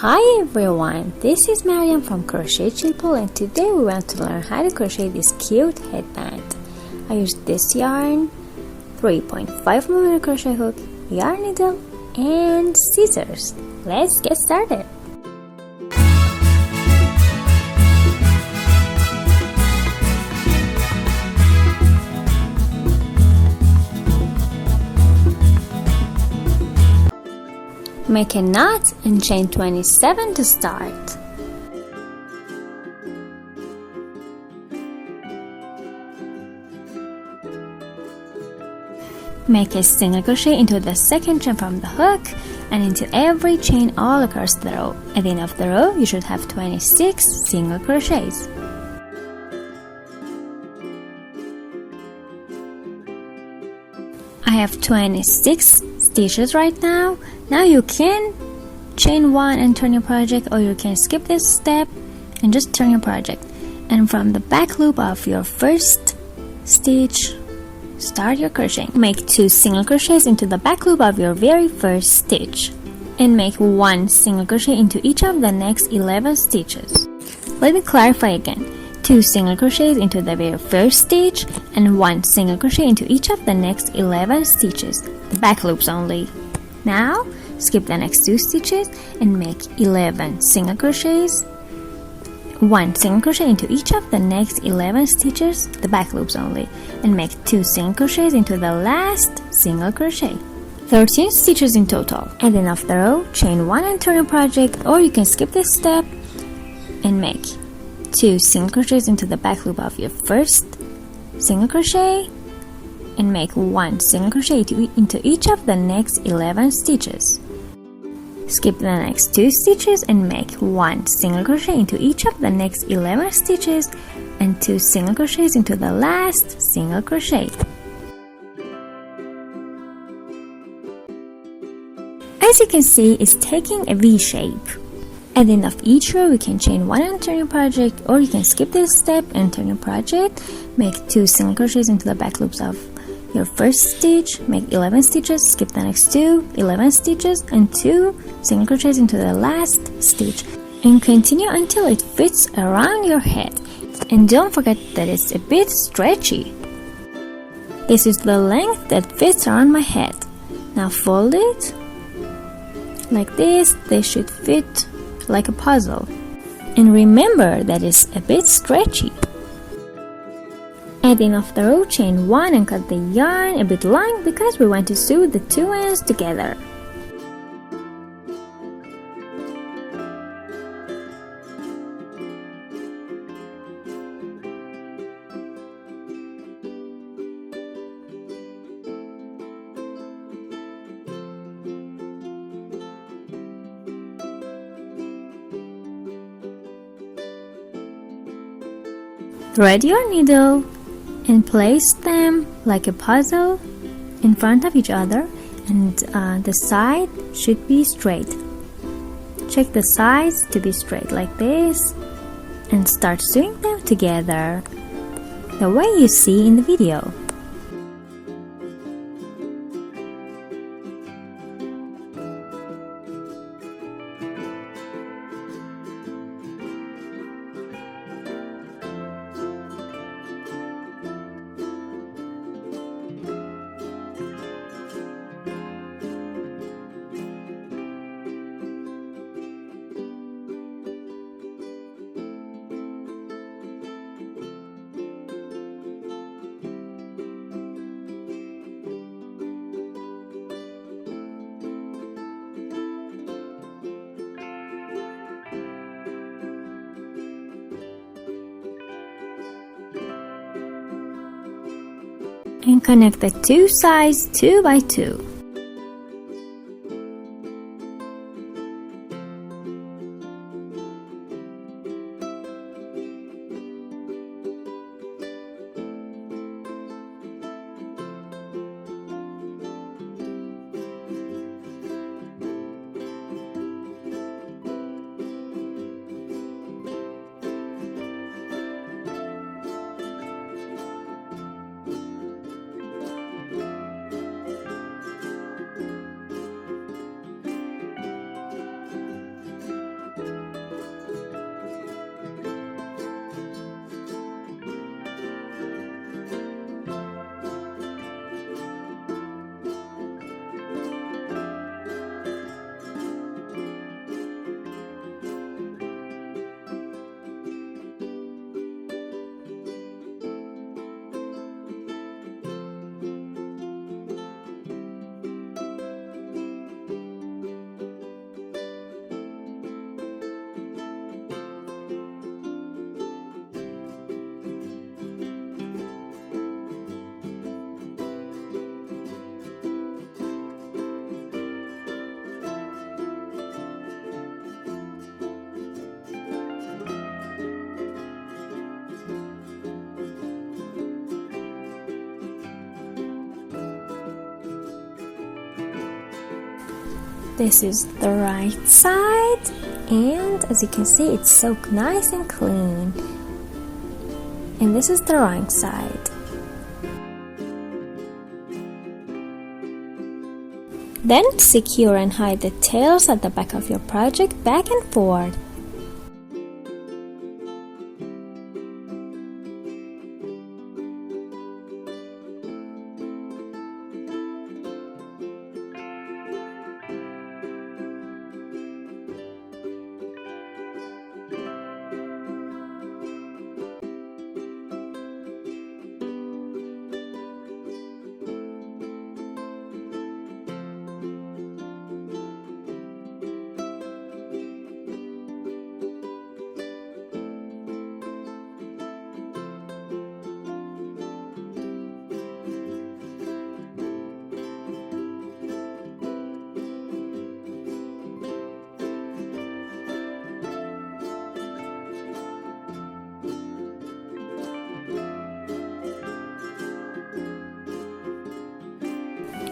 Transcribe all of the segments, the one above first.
Hi everyone, this is Maryam from Crocheting, and today we want to learn how to crochet this cute headband. I used this yarn, 3.5mm crochet hook, yarn needle, and scissors. Let's get started. Make a knot and chain 27 to start. Make a single crochet into the second chain from the hook and into every chain all across the row. At the end of the row, you should have 26 single crochets. I have 26 stitches right now. Now you can chain one and turn your project, or you can skip this step and just turn your project. And from the back loop of your first stitch, start your crocheting. Make 2 single crochets into the back loop of your very first stitch and make 1 single crochet into each of the next 11 stitches. Let me clarify again. 2 single crochets into the very first stitch and 1 single crochet into each of the next 11 stitches, the back loops only. Now skip the next 2 stitches and make 11 single crochets, 1 single crochet into each of the next 11 stitches, the back loops only, and make 2 single crochets into the last single crochet. 13 stitches in total. At the end of the row, chain 1 and turn your project, or you can skip this step and make 2 single crochets into the back loop of your first single crochet and make 1 single crochet into each of the next 11 stitches. Skip the next 2 stitches and make 1 single crochet into each of the next 11 stitches and 2 single crochets into the last single crochet. As you can see, it's taking a V shape. At the end of each row, you can chain 1 and turn your project, or you can skip this step and turn your project. Make 2 single crochets into the back loops of your first stitch, make 11 stitches, skip the next 2, 11 stitches, and 2 single crochets into the last stitch, and continue until it fits around your head. And don't forget that it's a bit stretchy. This is the length that fits around my head. Now fold it like this. They should fit like a puzzle. And remember that it's a bit stretchy. At the end of the row, chain 1 and cut the yarn a bit long because we want to sew the 2 ends together. Thread your needle and place them like a puzzle in front of each other, and the side should be straight. Check the sides to be straight like this and start sewing them together the way you see in the video. And connect the 2 sides 2 by 2. This is the right side, and as you can see, it's so nice and clean. And this is the wrong side. Then secure and hide the tails at the back of your project back and forth.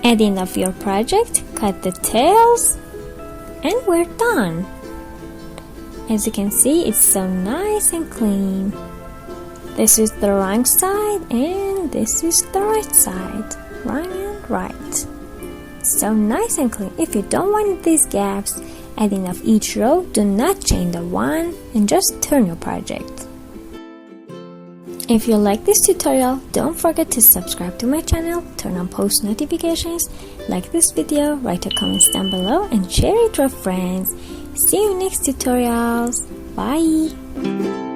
At the end of your project, cut the tails, and we're done. As you can see, it's so nice and clean. This is the wrong side and this is the right side. Wrong and right. So nice and clean. If you don't want these gaps at the end of each row, do not chain the one and just turn your project. If you like this tutorial, don't forget to subscribe to my channel, turn on post notifications, like this video, write your comments down below, and share it with friends. See you next tutorials. Bye!